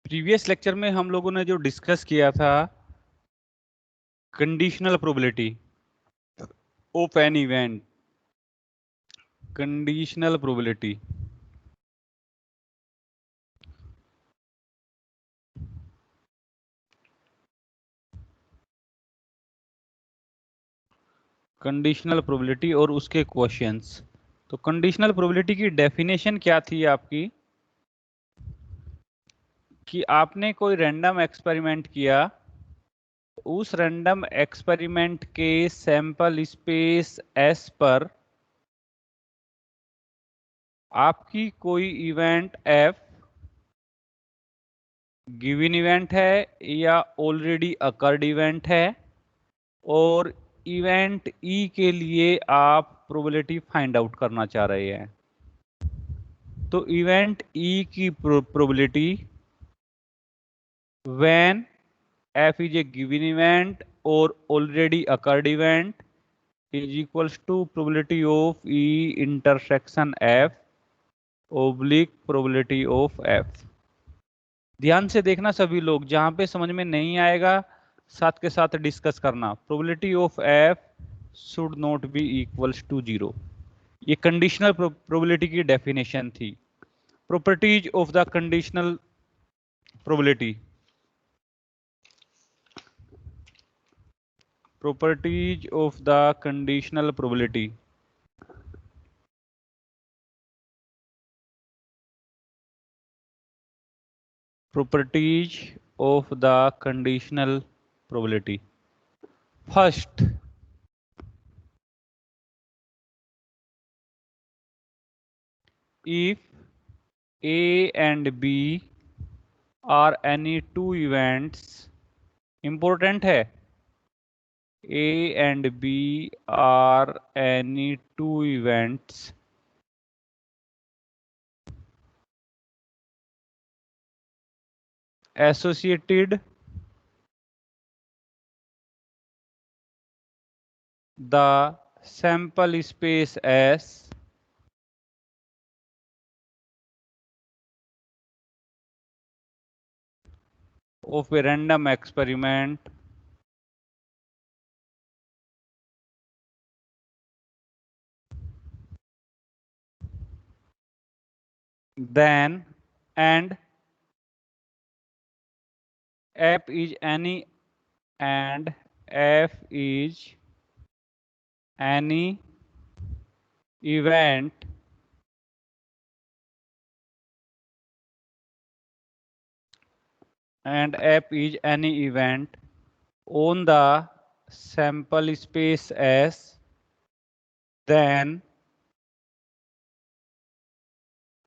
Previous lecture में हम लोगों ने जो डिस्कस किया था conditional probability of an event, conditional probability. Conditional probability और उसके क्वेश्चंस। तो कंडीशनल प्रोबेबिलिटी की डेफिनेशन क्या थी आपकी कि आपने कोई रैंडम एक्सपेरिमेंट किया, उस रैंडम एक्सपेरिमेंट के सैंपल स्पेस एस पर आपकी कोई इवेंट एफ गिवन इवेंट है या ऑलरेडी अकर्ड इवेंट है, और इवेंट ई के लिए आप प्रोबेबिलिटी फाइंड आउट करना चाह रहे हैं। तो इवेंट ई की probability when F is a given event और already occurred event is equals to probability of E intersection F oblique probability of F. ध्यान से देखना सभी लोग, जहां पे समझ में नहीं आएगा साथ के साथ डिस्कस करना। Probability of F should not be equals to 0। ये कंडीशनल प्रोबेबिलिटी की डेफिनेशन थी। Properties of the conditional probability. Properties of the conditional probability. Properties of the conditional probability. First, if A and B are any two events, important है, A and B are any two events associated the sample space S of a random experiment then and F is any and F is any event and F is any event on the sample space S, then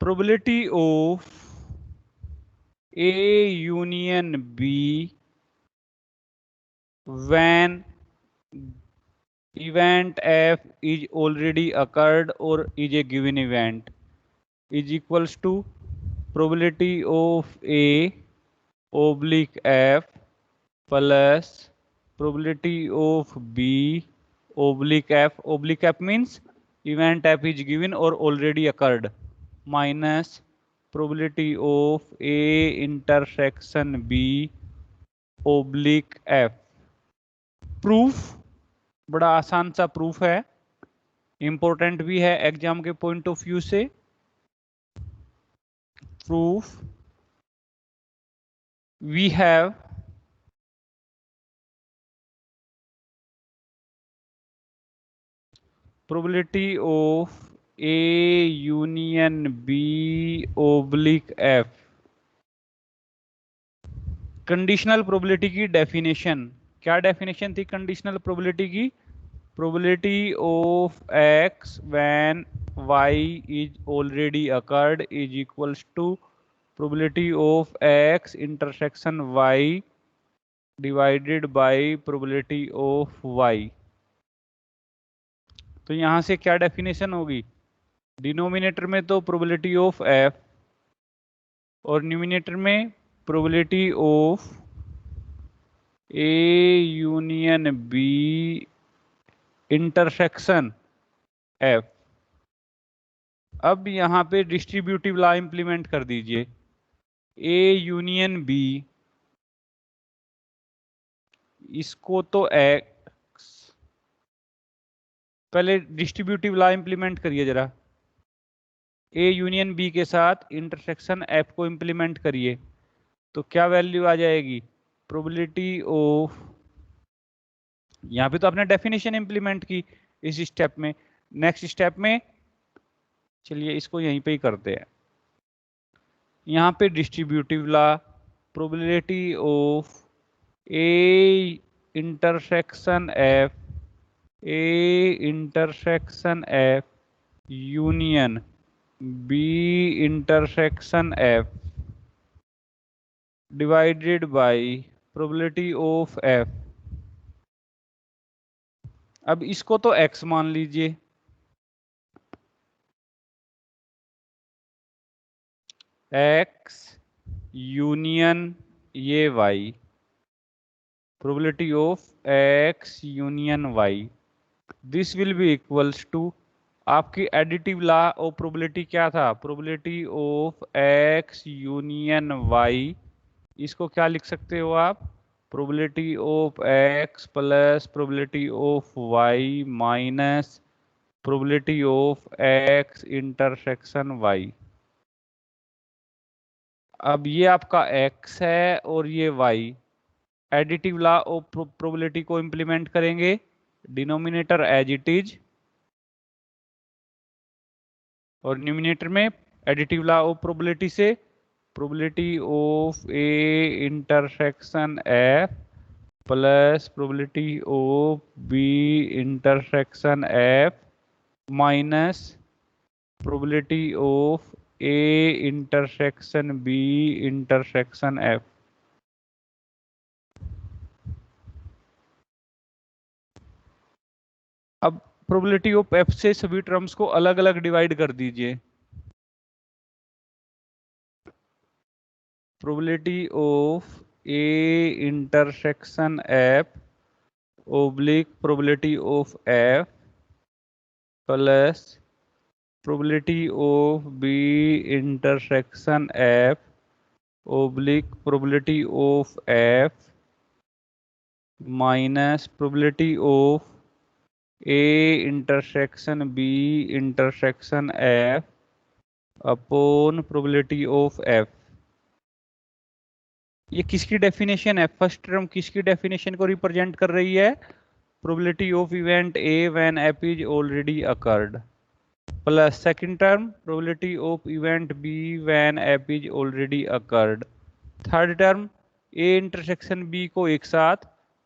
probability of A union B when event F is already occurred or is a given event is equals to probability of A oblique F plus probability of B oblique F. Oblique F means event F is given or already occurred minus probability of A intersection B oblique F. Proof बड़ा आसान सा proof है, important भी है exam के point of view से। Proof, we have probability of A union B oblique F। Conditional probability की definition, क्या डेफिनेशन थी कंडीशनल प्रोबेबिलिटी की? Probability of X when Y is already occurred is equals to probability of X intersection Y divided by probability of Y. तो यहां से क्या definition होगी? Denominator में तो प्रोबेबिलिटी ऑफ एफ और न्यूमिनेटर में probability of A union B intersection F. अब यहां पे डिस्ट्रीब्यूटिव लॉ इंप्लीमेंट कर दीजिए। ए यूनियन बी, इसको तो एक्स, पहले डिस्ट्रीब्यूटिव लॉ इंप्लीमेंट करिए जरा। ए यूनियन बी के साथ इंटरसेक्शन एफ को इंप्लीमेंट करिए, तो क्या वैल्यू आ जाएगी? प्रोबेबिलिटी ऑफ, यहाँ पे तो आपने डेफिनेशन इंप्लीमेंट की इस स्टेप में, नेक्स्ट स्टेप में चलिए इसको यहीं पे ही करते हैं। यहाँ पे distributive law, probability of A intersection F, A intersection F union B intersection F divided by probability of F. अब इसको तो x मान लीजिए, x यूनियन ये y, probability of x union y, this will be equals to आपकी additive law of probability क्या था? Probability of x union y, इसको क्या लिख सकते हो आप? Probability of x plus probability of y minus probability of x intersection y। अब ये आपका x है और ये y, additive law of probability को इंप्लीमेंट करेंगे, डिनोमिनेटर एज इट इज और न्यूमिनेटर में एडिटिव लॉ ऑफ प्रोबेबिलिटी से probability of A intersection F plus probability of B intersection F minus probability of A intersection B intersection F. अब probability of F से सभी terms को अलग अलग divide कर दीजिए। Probability of A intersection F oblique probability of F plus probability of B intersection F oblique probability of F minus probability of A intersection B intersection F upon probability of F. ये किसकी definition है? First term किसकी definition को represent कर रही है? Probability of event A when F is already occurred, plus second term probability of event B when F is already occurred, third term A intersection B को एक साथ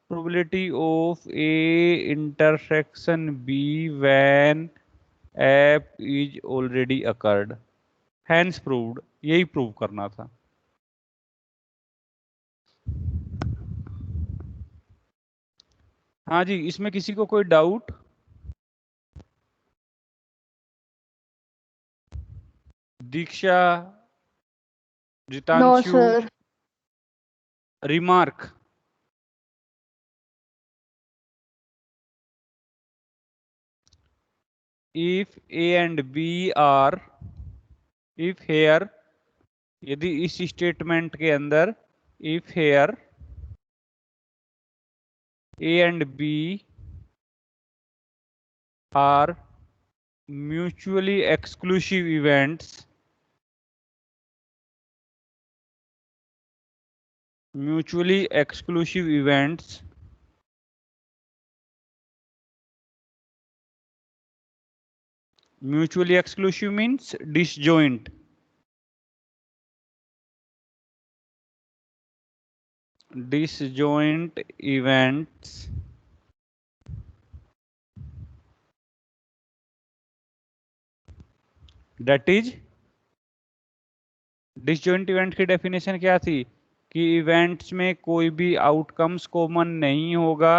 probability of A intersection B when F is already occurred, hence proved. यही prove करना था। हाँ जी, इसमें किसी को कोई doubt? Diksha, no Jitanshu, sir. Remark? If A and B are, if here, यदि इस स्टेटमेंट के अंदर if here A and B are mutually exclusive events, mutually exclusive events mutually exclusive means disjoint, disjoint events that is disjoint event की definition क्या थी कि events में कोई भी आउटकम्स कॉमन नहीं होगा,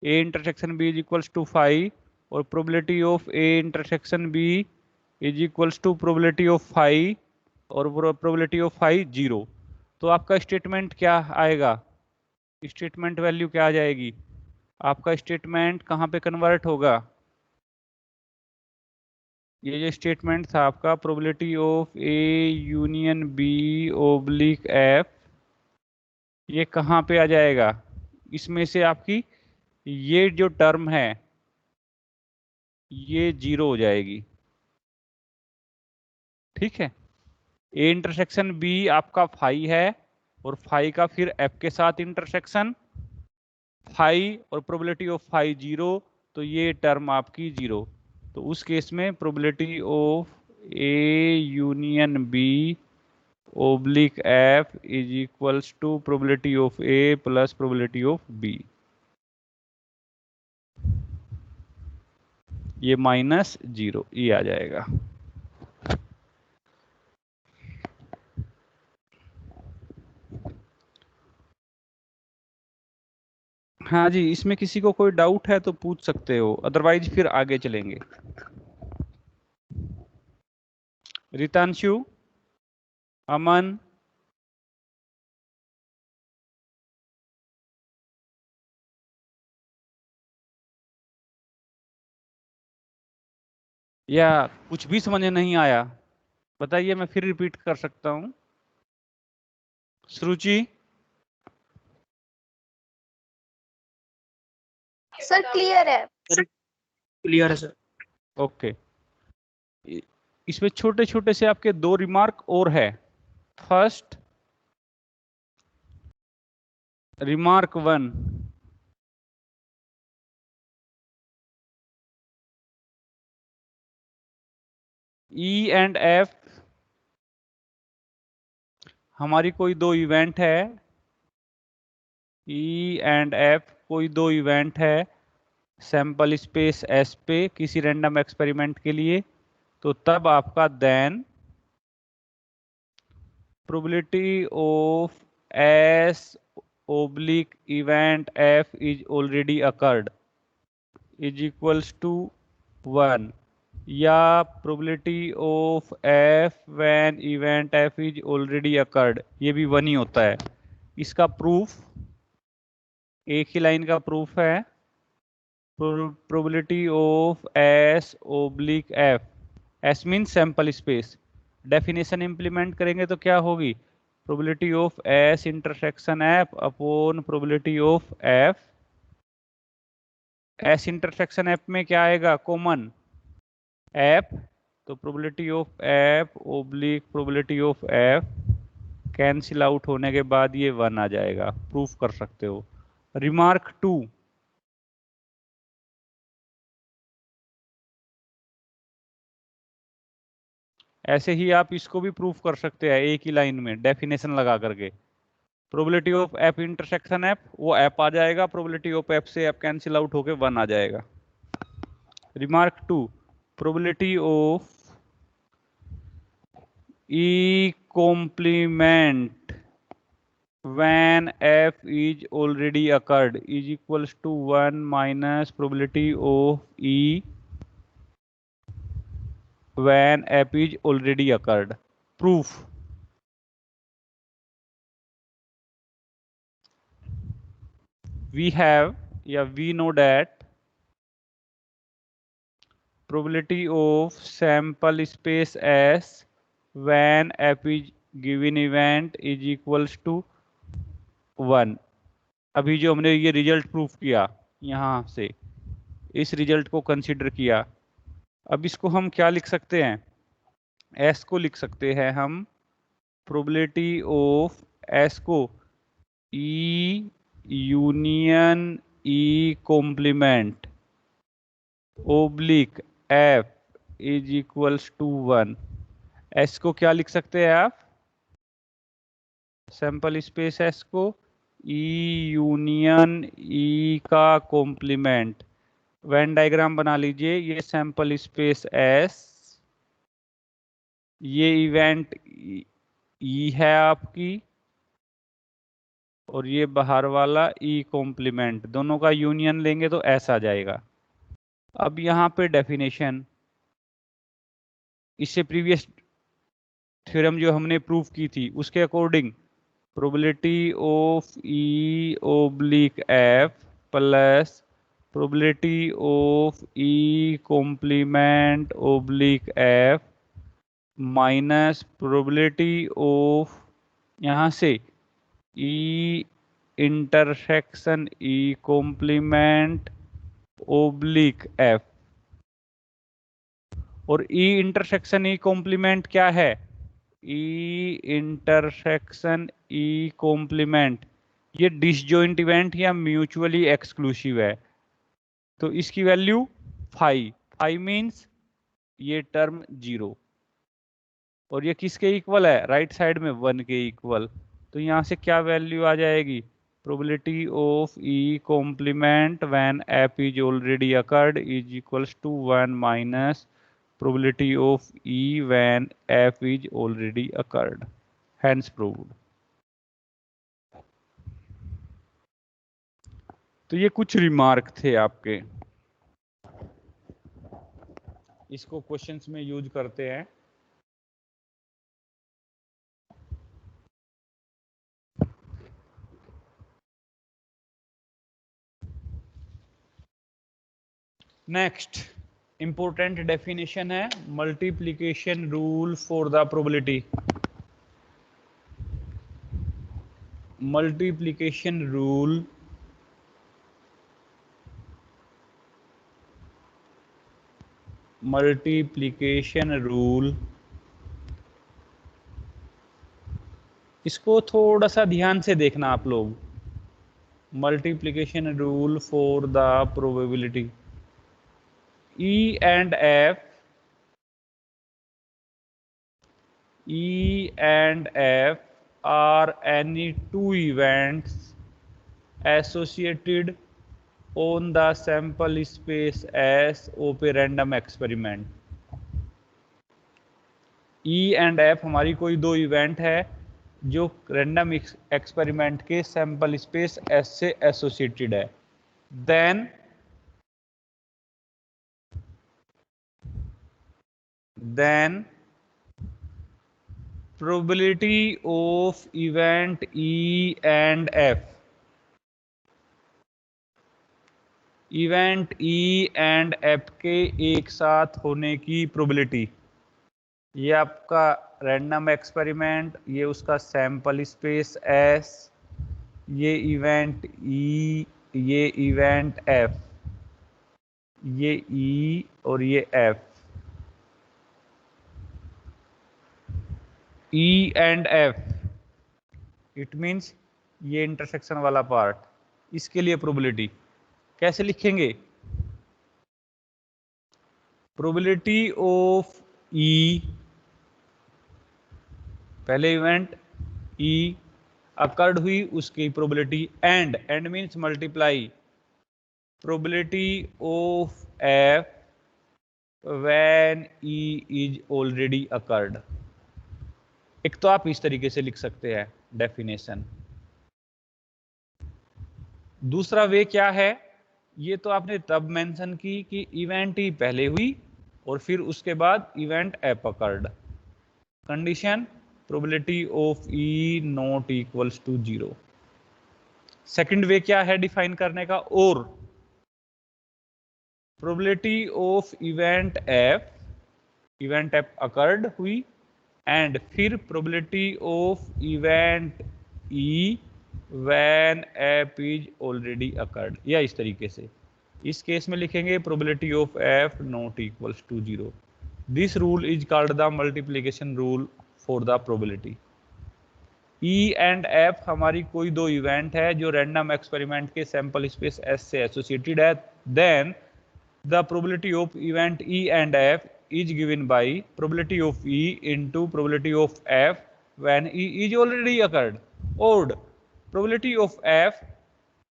A intersection B is equals to 5 और probability of A intersection B is equals to probability of 5 और प्रोबेबिलिटी ऑफ 5 0। तो आपका स्टेटमेंट क्या आएगा? स्टेटमेंट वैल्यू क्या आ जाएगी? आपका स्टेटमेंट कहाँ पे कन्वर्ट होगा? ये जो स्टेटमेंट था आपका, probability of A union B oblique F, ये कहाँ पे आ जाएगा? इसमें से आपकी ये जो टर्म है ये 0 हो जाएगी। ठीक है, ए इंटरसेक्शन बी आपका फाई है, और फाई का फिर एफ के साथ इंटरसेक्शन फाई, और प्रोबेबिलिटी ऑफ फाई 0, तो ये टर्म आपकी 0। तो उस केस में probability of A union B oblique F is equals to probability of A plus probability of B. ये -0 ये आ जाएगा। हाँ जी, इसमें किसी को कोई डाउट है तो पूछ सकते हो, अदरवाइज फिर आगे चलेंगे। रितांशु, अमन, या कुछ भी समझ में नहीं आया बताइए, मैं फिर रिपीट कर सकता हूँ। सुरुचि, सर क्लियर है। क्लियर है सर। ओके, इसमें छोटे छोटे से आपके 2 रिमार्क और है। First, remark 1, E and F हमारी कोई 2 इवेंट है, ई एंड एफ कोई 2 इवेंट है सैंपल स्पेस एस पे किसी रैंडम एक्सपेरिमेंट के लिए, तो तब आपका then probability of S oblique event F is already occurred is equals to 1, या probability of F when event F is already occurred, ये भी 1 ही होता है। इसका प्रूफ एक ही लाइन का प्रूफ है, probability of S oblique F, S mean sample space, definition implement करेंगे तो क्या होगी? Probability of S intersection F upon probability of F, S intersection F में क्या आएगा? कॉमन एफ, तो probability of F oblique probability of F cancel out होने के बाद ये 1 आ जाएगा, प्रूफ कर सकते हो। रिमार्क 2, ऐसे ही आप इसको भी प्रूफ कर सकते हैं एक ही लाइन में डेफिनेशन लगा करके। Probability of F intersection F, वो एफ आ जाएगा, प्रोबेबिलिटी ऑफ एफ से एफ कैंसिल आउट होके 1 आ जाएगा। Remark 2, probability of E complement when f is already occurred is equals to 1 minus probability of e when f is already occurred. Proof, we have, we know that probability of sample space S when f is given event is equals to 1। अभी जो हमने ये result proof किया यहाँ से, इस result को consider किया, अब इसको हम क्या लिख सकते हैं? एस को लिख सकते हैं हम प्रोबेबिलिटी ऑफ एस को E union E complement oblique F is equals to 1। S को क्या लिख सकते हैं आप? सैंपल स्पेस एस को ई यूनियन ई का कॉम्प्लीमेंट। वेन डायग्राम बना लीजिए, ये सैंपल स्पेस एस, ये इवेंट ई है आपकी, और ये बाहर वाला ई कॉम्प्लीमेंट, दोनों का यूनियन लेंगे तो ऐसा आ जाएगा। अब यहाँ पे डेफिनेशन, इससे प्रीवियस थ्योरम जो हमने प्रूफ की थी उसके according probability of E oblique F plus probability of E complement oblique F minus probability of यहाँ से E intersection E complement oblique F, और E इंटरसेक्शन E complement क्या है? E इंटरसेक्शन E complement ये disjoint event या mutually exclusive है, तो इसकी वैल्यू 5। 5 मीन्स ये टर्म 0, और ये किसके इक्वल है? राइट साइड में 1 के इक्वल। तो यहाँ से क्या वैल्यू आ जाएगी? Probability of E complement when F is already occurred is equals to 1 minus probability of E when F is already occurred, hence proved. तो ये कुछ रिमार्क थे आपके, इसको क्वेश्चंस में यूज करते हैं। नेक्स्ट इंपॉर्टेंट डेफिनेशन है multiplication rule for the probability. Multiplication rule इसको थोड़ा सा ध्यान से देखना आप लोग। Multiplication rule for the probability, E and F are any two events associated on the sample space S of a random experiment। E and F हमारी कोई दो इवेंट है जो रैंडम एक्सपेरिमेंट के सैंपल स्पेस S से associated है। then probability of event E and F, event E and F के एक साथ होने की प्रोबेबिलिटी, ये आपका रैंडम एक्सपेरिमेंट, ये उसका सैंपल स्पेस S, ये इवेंट E, ये इवेंट F, ये E और ये F। E and F it means ये इंटरसेक्शन वाला पार्ट, इसके लिए प्रोबेबिलिटी कैसे लिखेंगे? प्रोबेबिलिटी ऑफ E, पहले इवेंट E अकर्ड हुई उसकी probability, and means multiply probability of F when E is already occurred. एक तो आप इस तरीके से लिख सकते हैं डेफिनेशन। दूसरा वे क्या है, ये तो आपने तब मेंशन की कि इवेंट ई पहले हुई और फिर उसके बाद event F occurred. Condition probability of E not equals to 0। Second way क्या है डिफाइन करने का, और probability of event F occurred हुई एंड फिर probability of event E when F is already occurred, या इस तरीके से। इस केस में लिखेंगे probability of F not equals to 0। This rule is called the multiplication rule for the probability. E and F हमारी कोई दो इवेंट है जो रैंडम एक्सपेरिमेंट के सैंपल स्पेस एस से एसोसिएटेड है। Then the probability of event E and F is given by probability of E into probability of F when E is already occurred, or probability of F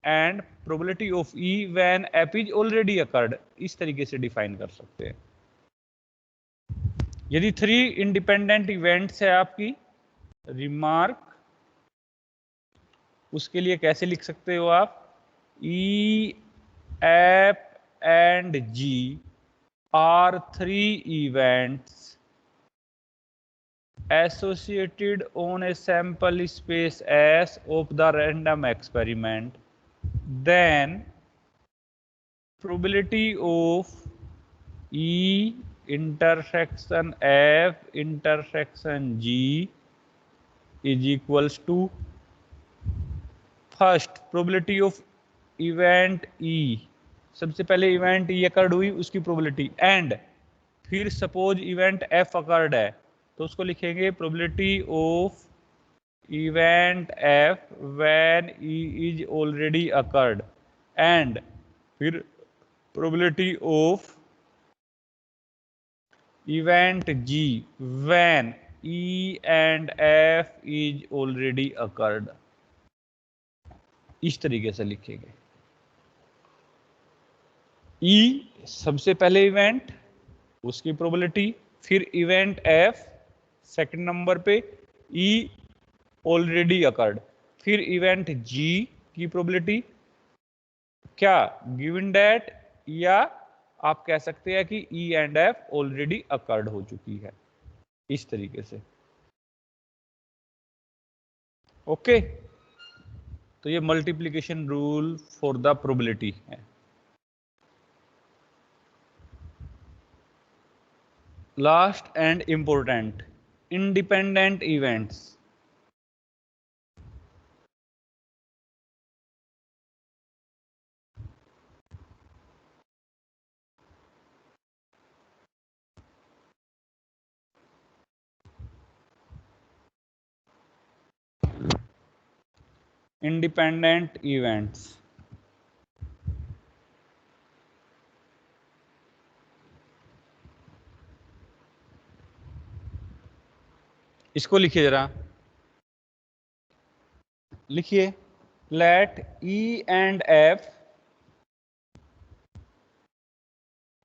and probability of E when F is already occurred। इस तरीके से define कर सकते हैं। यदि 3 independent events है आपकी remark, उसके लिए कैसे लिख सकते हो आप? E, F and G are 3 events associated on a sample space S of the random experiment, then probability of E intersection F intersection G is equals to first probability of event E, सबसे पहले event E occurred हुई उसकी probability, and फिर suppose event F occurred है तो उसको लिखेंगे probability of event F when E is already occurred, and फिर probability of event G when E and F is already occurred. इस तरीके से लिखेंगे। ई सबसे पहले इवेंट उसकी प्रोबेबिलिटी, फिर इवेंट एफ सेकंड नंबर पे ई ऑलरेडी अकर्ड, फिर इवेंट जी की प्रोबेबिलिटी क्या गिवन दैट, या आप कह सकते हैं कि E and F already occurred हो चुकी है। इस तरीके से ओके। तो ये multiplication rule for the probability है। Last and important, independent events. Independent events, इसको लिखिए जरा, लिखिए let E and F,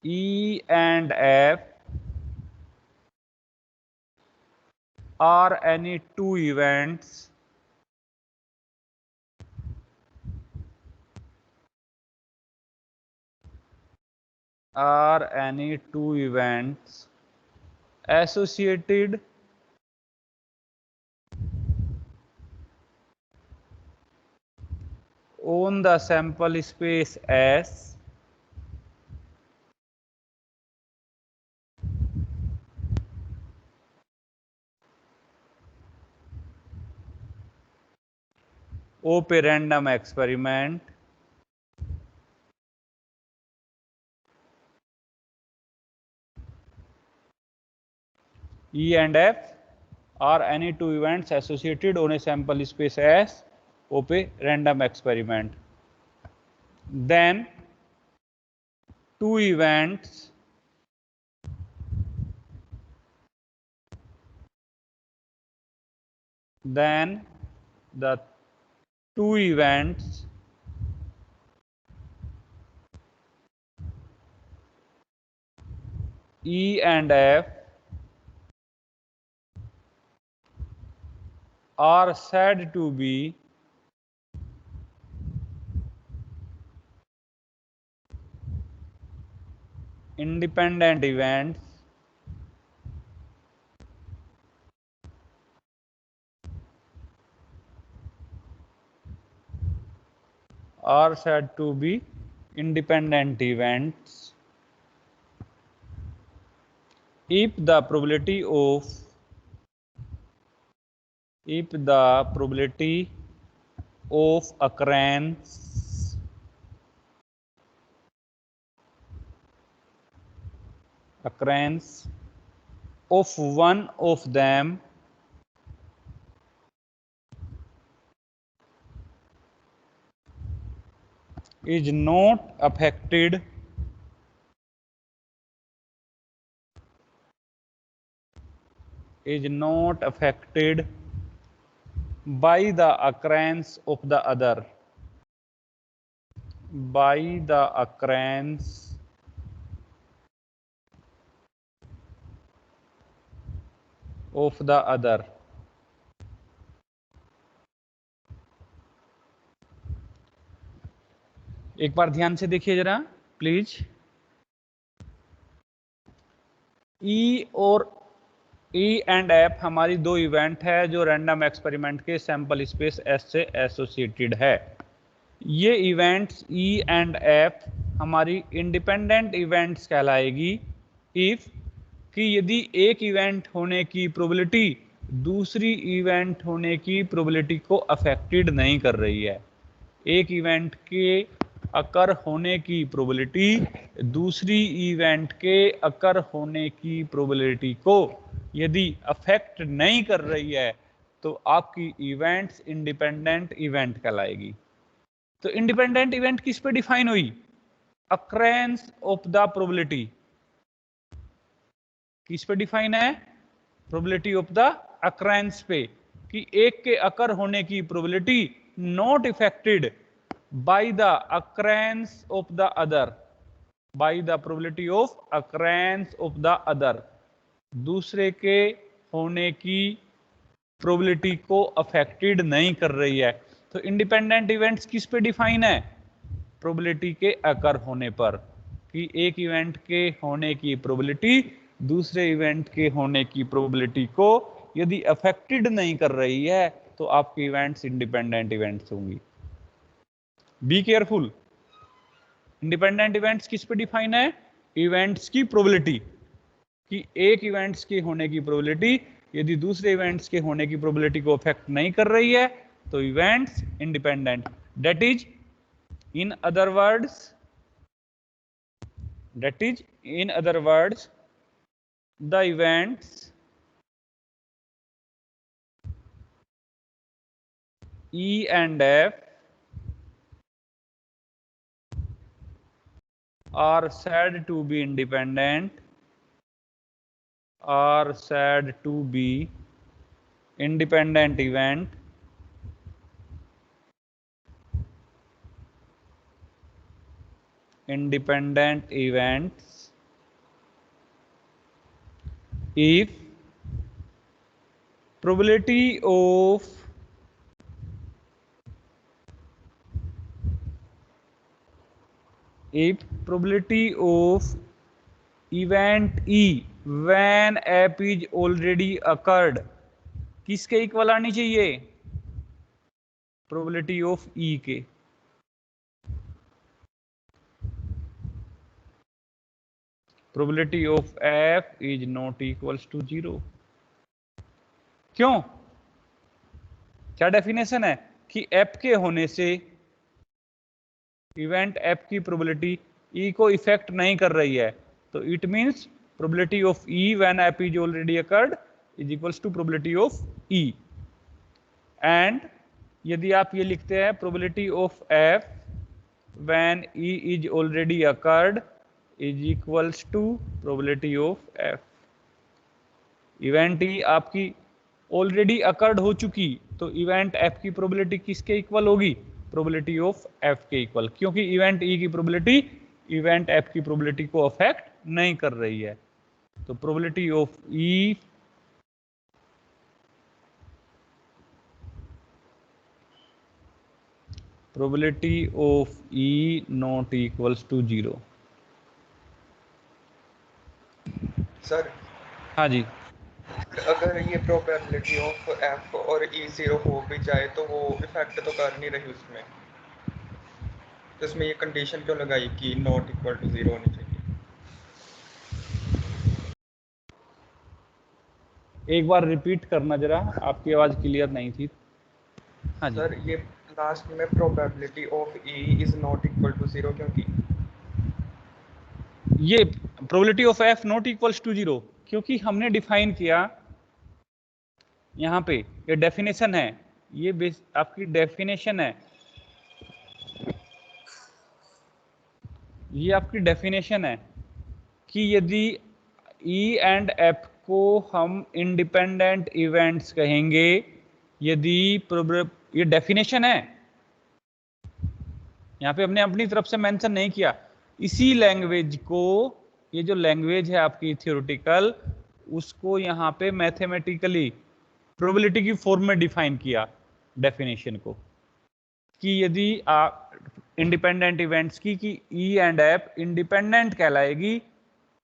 E and F are any two events associated on the sample space S of a random experiment E and F are any two events associated on a sample space S of a random experiment. Then two events then the two events E and F are said to be independent events are said to be independent events if the probability of occurrence of one of them is not affected by the occurrence of the other, एक बार ध्यान से देखिए जरा please. ई और ई and F हमारी दो event है जो रैंडम एक्सपेरिमेंट के सैंपल स्पेस एस से एसोसिएटेड है। ये इवेंट्स ई एंड एफ हमारी इंडिपेंडेंट इवेंट्स कहलाएगी इफ कि यदि एक इवेंट होने की प्रोबेबिलिटी दूसरी इवेंट होने की प्रोबेबिलिटी को अफेक्टेड नहीं कर रही है। एक इवेंट के अकर होने की प्रोबेबिलिटी दूसरी इवेंट के अकर होने की प्रोबेबिलिटी को यदि अफेक्ट नहीं कर रही है तो आपकी इवेंट्स इंडिपेंडेंट इवेंट कहलाएगी। तो इंडिपेंडेंट इवेंट किस पे डिफाइन हुई? Occurrence of the probability. किस पे डिफाइन है? प्रोबेबिलिटी ऑफ द अक्रेंस पे, कि एक के अकर होने की probability not affected by the occurrence of the other, by the probability of occurrence of the other, दूसरे के होने की प्रोबेबिलिटी को अफेक्टेड नहीं कर रही है। तो इंडिपेंडेंट इवेंट्स किस पे डिफाइन है? प्रोबेबिलिटी के अकर होने पर, कि एक इवेंट के होने की प्रोबेबिलिटी दूसरे इवेंट के होने की प्रोबेबिलिटी को यदि अफेक्टेड नहीं कर रही है तो आपके इवेंट्स इंडिपेंडेंट इवेंट्स होंगी। Be careful. इंडिपेंडेंट इवेंट्स किस पे डिफाइन है? इवेंट्स की प्रोबेबिलिटी, कि एक इवेंट्स के होने की प्रोबेबिलिटी यदि दूसरे इवेंट्स के होने की प्रोबेबिलिटी को अफेक्ट नहीं कर रही है तो events independent. That is in other words, the events E and F are said to be independent, are said to be independent event events if probability of event E when app is already occurred किसके equal आनी चाहिए? Probability of E के। Probability of F is not equals to 0। क्यों? क्या definition है? कि app के होने से इवेंट एप की प्रोबेबिलिटी ई को इफेक्ट नहीं कर रही है, तो it means probability of E when F is already occurred is equals to probability of E. And यदि आप ये लिखते हैं probability of F when E is already occurred is equals to probability of F. Event E आपकी already occurred हो चुकी तो event F की प्रोबेबिलिटी किसके इक्वल होगी? प्रोबेबिलिटी ऑफ एफ के इक्वल, क्योंकि इवेंट ई की प्रोबेबिलिटी इवेंट एफ की प्रोबेबिलिटी को अफेक्ट नहीं कर रही है। तो probability of E not equals to 0। Sir हाँ जी, अगर ये प्रोबेबिलिटी ऑफ एफ और ई 0 हो भी जाए तो वो इफेक्ट तो कर नहीं रही उसमें, तो इसमें ये कंडीशन क्यों लगाई कि नॉट इक्वल टू 0 होनी चाहिए? एक बार रिपीट करना जरा, आपकी आवाज क्लियर नहीं थी। हाँ जी सर ये लास्ट में probability of E is not equal to 0 क्योंकि ये probability of F not equals to 0 क्योंकि हमने डिफाइन किया यहाँ पे, ये डेफिनेशन है, ये आपकी डेफिनेशन है, ये आपकी डेफिनेशन है कि यदि ई एंड एफ को हम इंडिपेंडेंट इवेंट्स कहेंगे, यदि ये डेफिनेशन है, यहाँ पे हमने अपनी तरफ से मेंशन नहीं किया। इसी लैंग्वेज को, ये जो लैंग्वेज है आपकी थ्योरेटिकल, उसको यहाँ पे मैथमेटिकली प्रोबेबिलिटी की फॉर्म में डिफाइन किया डेफिनेशन को, कि यदि आप इंडिपेंडेंट इवेंट्स की, कि ई एंड एफ इंडिपेंडेंट कहलाएगी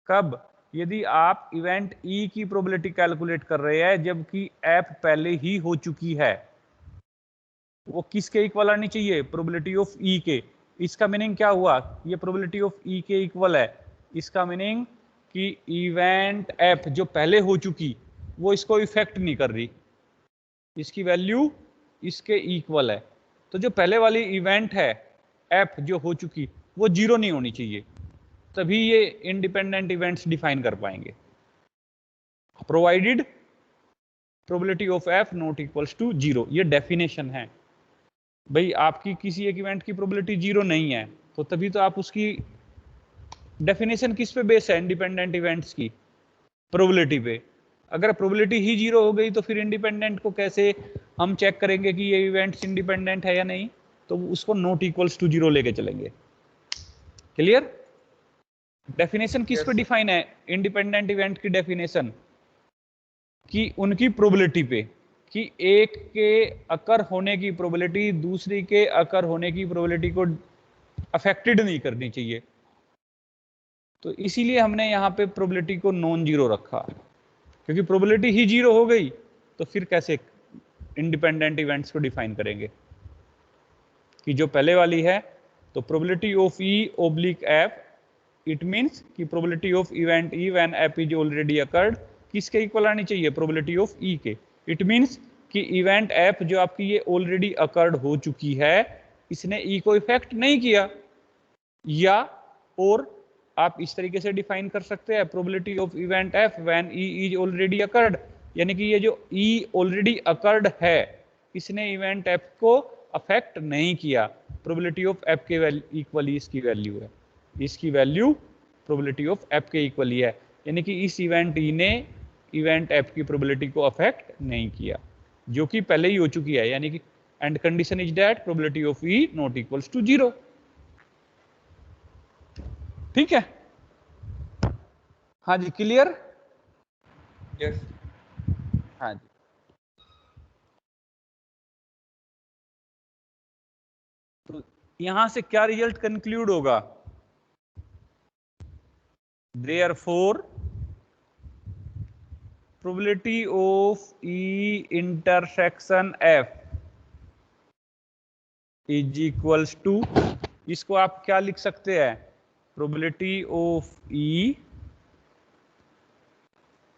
कब? यदि आप इवेंट ई की प्रोबेबिलिटी कैलकुलेट कर रहे हैं जबकि एफ पहले ही हो चुकी है। वो किसके इक्वल आनी चाहिए? प्रोबेबिलिटी ऑफ ई के। इसका मीनिंग क्या हुआ, ये प्रोबेबिलिटी ऑफ ई के इक्वल है। इसका मीनिंग कि इवेंट एफ जो पहले हो चुकी वो इसको इफेक्ट नहीं कर रही, इसकी वैल्यू इसके इक्वल है। तो जो पहले वाली इवेंट है एफ जो हो चुकी वो जीरो नहीं होनी चाहिए, तभी ये इंडिपेंडेंट इवेंट्स डिफाइन कर पाएंगे। Provided probability of F not equals to zero, ये डेफिनेशन है। भाई आपकी किसी एक इवेंट की प्रोबेबिलिटी जीरो नहीं है तो तभी तो आप उसकी डेफिनेशन किस पे बेस है, इंडिपेंडेंट इवेंट्स की प्रोबेबिलिटी पे। अगर प्रोबेबिलिटी ही जीरो हो गई तो फिर इंडिपेंडेंट को कैसे हम चेक करेंगे कि ये इवेंट्स इंडिपेंडेंट है या नहीं, तो उसको नॉट इक्वल्स टू जीरो लेके चलेंगे। क्लियर? डेफिनेशन किस पे डिफाइन है, इंडिपेंडेंट इवेंट की डेफिनेशन कि उनकी प्रोबेबिलिटी पे, कि एक के अकर होने की प्रोबेबिलिटी दूसरी के अकर होने की प्रोबेबिलिटी को अफेक्टेड नहीं करनी चाहिए। तो इसीलिए हमने यहाँ पे प्रोबेबिलिटी को नॉन जीरो रखा, क्योंकि प्रोबेबिलिटी ही जीरो हो गई तो फिर कैसे इंडिपेंडेंट इवेंट्स को डिफाइन करेंगे। कि जो पहले वाली है तो probability of E oblique F, it means कि probability of event E when F is already occurred किसके इक्वल आनी चाहिए, प्रोबेबिलिटी ऑफ ई के। इट मीन्स कि इवेंट एफ जो आपकी ये ऑलरेडी अकर्ड हो चुकी है, इसने ई को इफेक्ट नहीं किया। या और आप इस तरीके से डिफाइन कर सकते हैं, probability of event F when E is already occurred, यानी कि ये जो ई ऑलरेडी अकर्ड है इसने इवेंट एफ को अफेक्ट नहीं किया। प्रोबेबिलिटी ऑफ एफ के इक्वल ही इसकी वैल्यू है, इसकी वैल्यू प्रोबेबिलिटी ऑफ एफ के इक्वल ही है, यानी कि इस इवेंट ई ने इवेंट एफ की प्रोबेबिलिटी को अफेक्ट नहीं किया, जो कि पहले ही हो चुकी है। यानी कि and condition is that probability of E not equals to zero. ठीक है? हाँ जी, क्लियर? यस। हाँ जी। तो यहां से क्या रिजल्ट कंक्लूड होगा, therefore probability of E intersection F is equals to, इसको आप क्या लिख सकते हैं, probability of E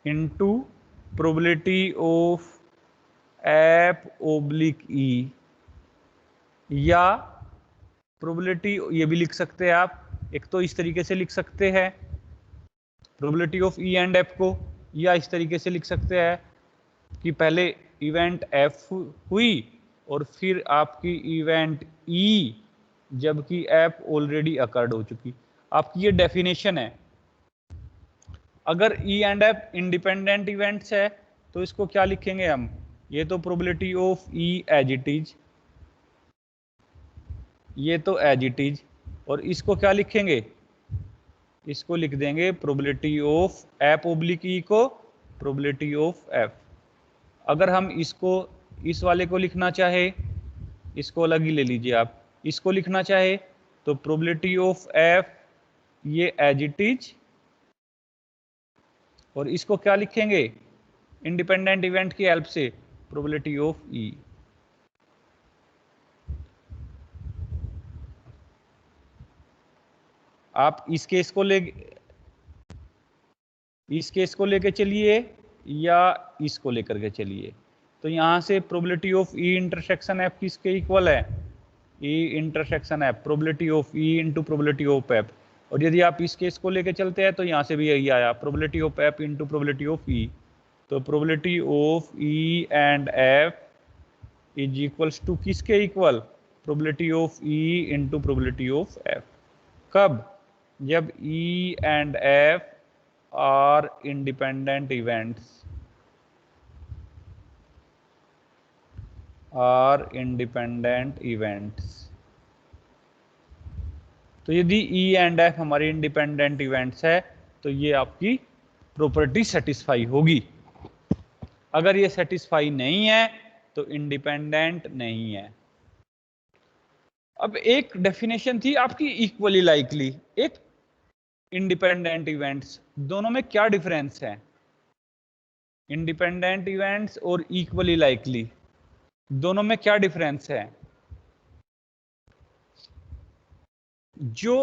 into probability of F oblique E, या प्रोबेबिलिटी ये भी लिख सकते हैं आप, एक तो इस तरीके से लिख सकते हैं probability of E and F को, या इस तरीके से लिख सकते हैं कि पहले इवेंट एफ हुई और फिर आपकी इवेंट ई जबकि एफ ऑलरेडी अकर्ड हो चुकी। आपकी ये डेफिनेशन है। अगर E and F independent events है तो इसको क्या लिखेंगे हम, ये तो probability of E as it is, ये तो एज इट इज, और इसको क्या लिखेंगे, इसको लिख देंगे प्रोबेबिलिटी ऑफ एफ ओब्लिक ई को प्रोबेबिलिटी ऑफ एफ। अगर हम इसको इस वाले को लिखना चाहे, इसको अलग ही ले लीजिए आप, इसको लिखना चाहे तो प्रोबेबिलिटी ऑफ एफ ये एज इट इज, और इसको क्या लिखेंगे इंडिपेंडेंट इवेंट की हेल्प से प्रोबेबिलिटी ऑफ ई। आप इस केस को लेके चलिए या इसको लेकर के चलिए, तो यहां से probability of E intersection F किसके इक्वल है, ई intersection F probability of E into probability of F. और यदि आप इस केस को लेके चलते हैं तो यहां से भी यही आया, probability of F into probability of E. तो probability of E and F is equals to किसके equal, probability of E into probability of F. कब, जब E and F are independent events, are independent events. तो यदि E and F हमारी independent events है तो ये आपकी प्रॉपर्टी सेटिस्फाई होगी। अगर ये सेटिस्फाई नहीं है तो इंडिपेंडेंट नहीं है। अब एक डेफिनेशन थी आपकी इक्वली लाइकली, एक इंडिपेंडेंट इवेंट्स, दोनों में क्या डिफरेंस है, इंडिपेंडेंट इवेंट्स और इक्वली लाइकली दोनों में क्या डिफरेंस है। जो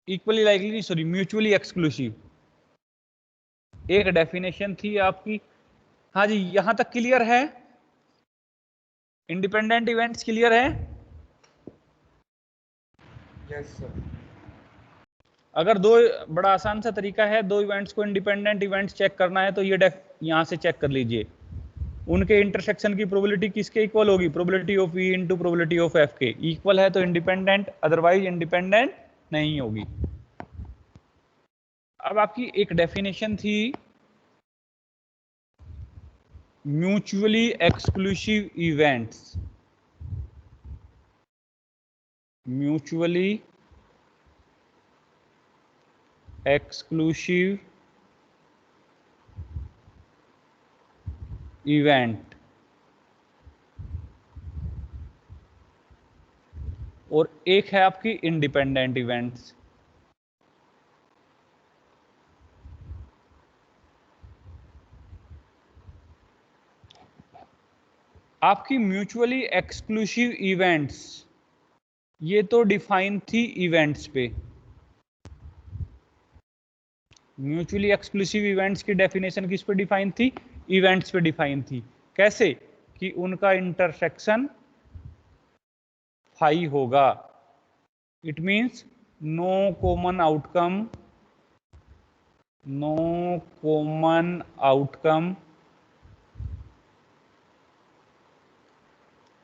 equally likely, sorry, mutually exclusive, एक डेफिनेशन थी आपकी। हाँ जी, यहां तक क्लियर है? इंडिपेंडेंट इवेंट्स क्लियर है? Yes sir. अगर दो, बड़ा आसान सा तरीका है, दो इवेंट्स को इंडिपेंडेंट इवेंट्स चेक करना है तो ये यहां से चेक कर लीजिए, उनके इंटरसेक्शन की प्रोबेबिलिटी किसके इक्वल होगी? Probability of E into probability of F के इक्वल है तो इंडिपेंडेंट, अदरवाइज इंडिपेंडेंट नहीं होगी। अब आपकी एक डेफिनेशन थी mutually exclusive events, mutually exclusive event, और एक है आपकी इंडिपेंडेंट इवेंट्स। आपकी म्यूचुअली एक्सक्लूसिव इवेंट्स ये तो डिफाइन थी इवेंट्स पे, म्यूचुअली एक्सक्लूसिव इवेंट्स की डेफिनेशन किस पे डिफाइन थी? इवेंट्स पे डिफाइन थी। कैसे? कि उनका इंटरसेक्शन फाई होगा, it means no common outcome, no common outcome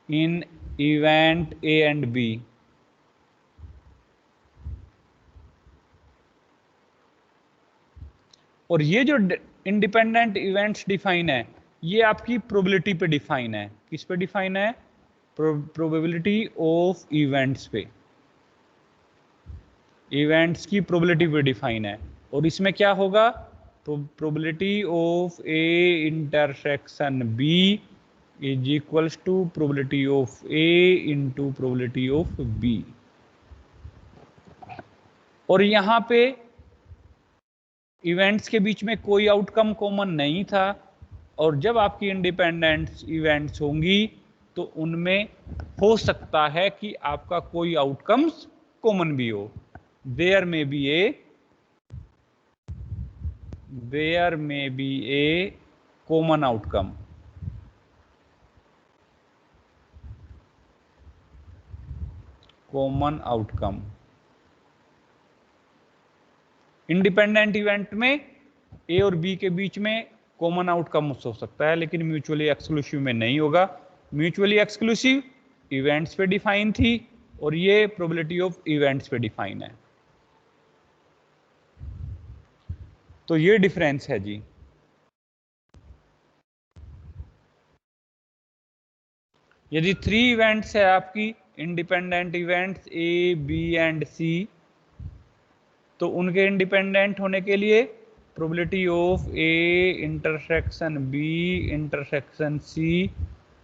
in event A and B. और ये जो इंडिपेंडेंट इवेंट्स डिफाइन है, ये आपकी प्रोबेबिलिटी पे डिफाइन है। किस पे डिफाइन है? प्रोबेबिलिटी ऑफ इवेंट्स पे, इवेंट्स की प्रोबेबिलिटी पे डिफाइन है। और इसमें क्या होगा? Probability of A intersection B is equals to probability of A into probability of B. और यहां पे इवेंट्स के बीच में कोई आउटकम कॉमन नहीं था, और जब आपकी इंडिपेंडेंट इवेंट्स होंगी तो उनमें हो सकता है कि आपका कोई आउटकम्स कॉमन भी हो। There may be a common outcome. Common outcome independent event में ए और बी के बीच में कॉमन आउटकम हो सकता है, लेकिन म्यूचुअली एक्सक्लूसिव में नहीं होगा। म्यूचुअली एक्सक्लूसिव इवेंट्स पे डिफाइन थी, और ये प्रोबेबिलिटी ऑफ इवेंट्स पे डिफाइन है। तो ये डिफरेंस है जी। यदि 3 इवेंट्स है आपकी, independent events A B and C, तो उनके इंडिपेंडेंट होने के लिए probability of A intersection B intersection C,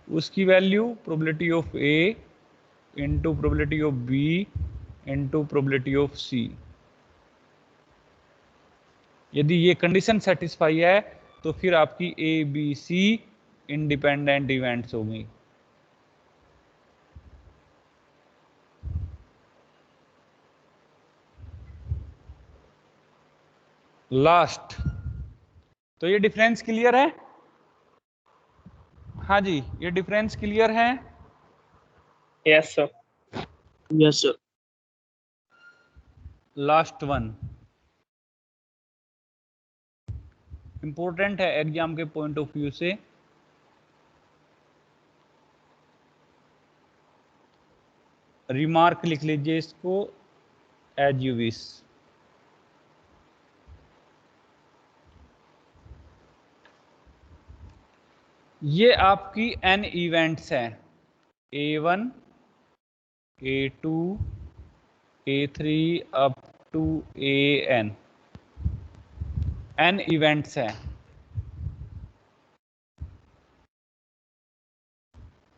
उसकी value probability of A into probability of B into probability of C. यदि ये कंडीशन सेटिस्फाई है तो फिर आपकी A B C independent events होंगी। लास्ट, तो ये डिफरेंस क्लियर है? हाँ जी, ये डिफरेंस क्लियर है? Yes sir. Yes sir. Last one important है एग्जाम के पॉइंट ऑफ व्यू से। रिमार्क लिख लीजिए इसको एज यू विश। ये आपकी n इवेंट्स हैं, A1 A2 A3 up to AN, n events हैं।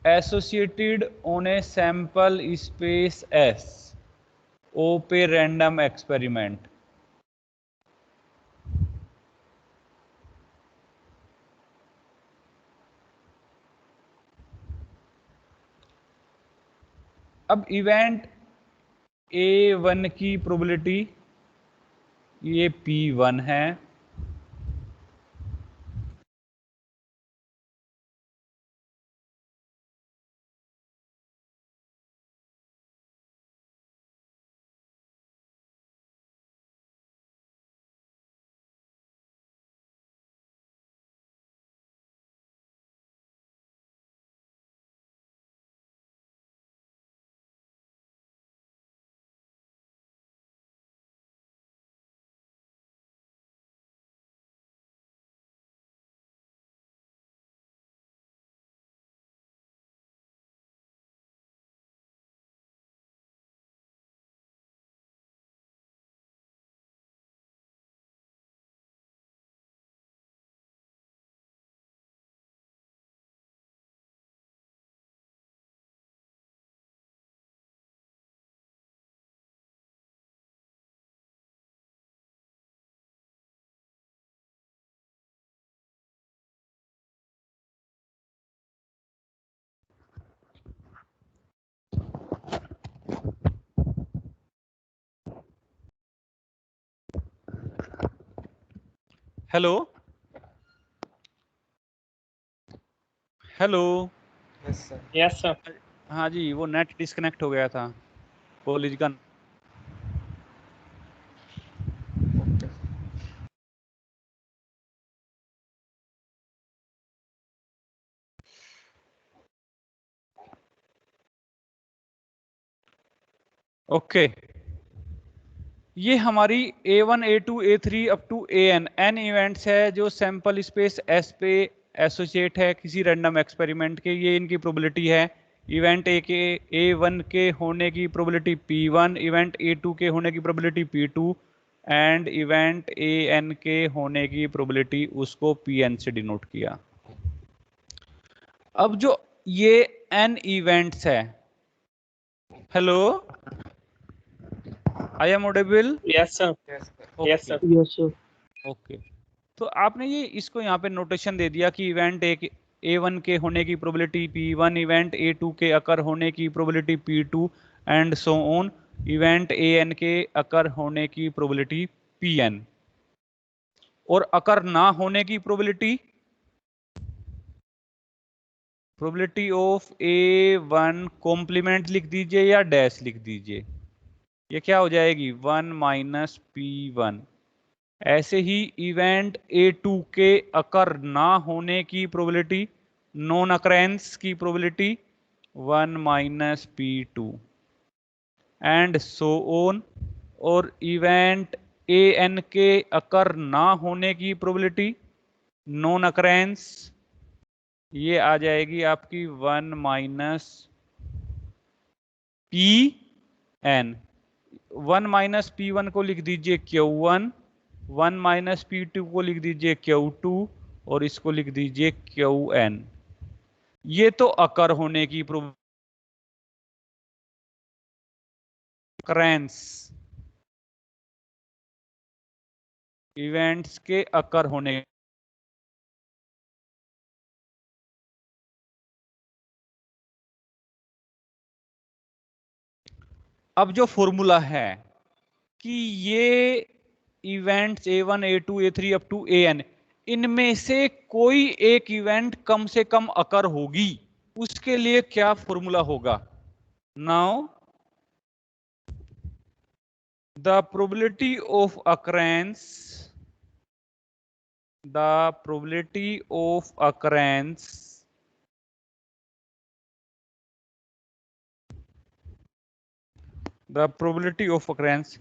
Associated on a sample space S, O पे रैंडम एक्सपेरिमेंट। अब इवेंट A1 की प्रोबेबिलिटी ये P1 है, hello hello. Yes sir. Yes sir. हाँ जी, वो नेट डिस्कनेक्ट हो गया था कॉलेज का। ओके। ओके, ये हमारी A1 A2 A3 up to AN n events है जो सैंपल स्पेस S पे एसोसिएट है किसी रैंडम एक्सपेरिमेंट के। ये इनकी प्रोबेबिलिटी है। इवेंट A के A1 के होने की प्रोबेबिलिटी P1, इवेंट A2 के होने की probability P2 and event AN के होने की प्रोबेबिलिटी उसको PN से डिनोट किया। अब जो ये n इवेंट्स है, hello, I am audible? Yes sir. Yes sir. Yes sir. Yes sir. Okay, तो आपने ये इसको यहाँ पे नोटेशन दे दिया कि इवेंट A1 के होने की प्रोबेबिलिटी P1, इवेंट A2 के अकर होने की probability P2 and so on, event AN के अकर होने की प्रोबेबिलिटी PN, और अकर ना होने की प्रोबेबिलिटी ऑफ A1 कॉम्प्लीमेंट लिख दीजिए या डैश लिख दीजिए। ये क्या हो जाएगी 1 माइनस P1। ऐसे ही इवेंट A2 के अकर ना होने की प्रोबेबिलिटी, नॉन अकरेंस की probability 1 minus P2 and so on, और इवेंट AN के अकर ना होने की प्रोबेबिलिटी, नॉन अकरेंस, ये आ जाएगी आपकी 1 माइनस PN। 1 माइनस P1 को लिख दीजिए Q1, 1 माइनस P2 को लिख दीजिए Q2 और इसको लिख दीजिए Qn। ये तो अकर होने की अकरेंस, इवेंट्स के अकर होने। अब जो फॉर्मूला है कि ये events A1 A2 A3 up to AN, इनमें से कोई एक इवेंट कम से कम अकर होगी, उसके लिए क्या फॉर्मूला होगा? Now the probability of occurrence, the probability of occurrence the probability of occurrence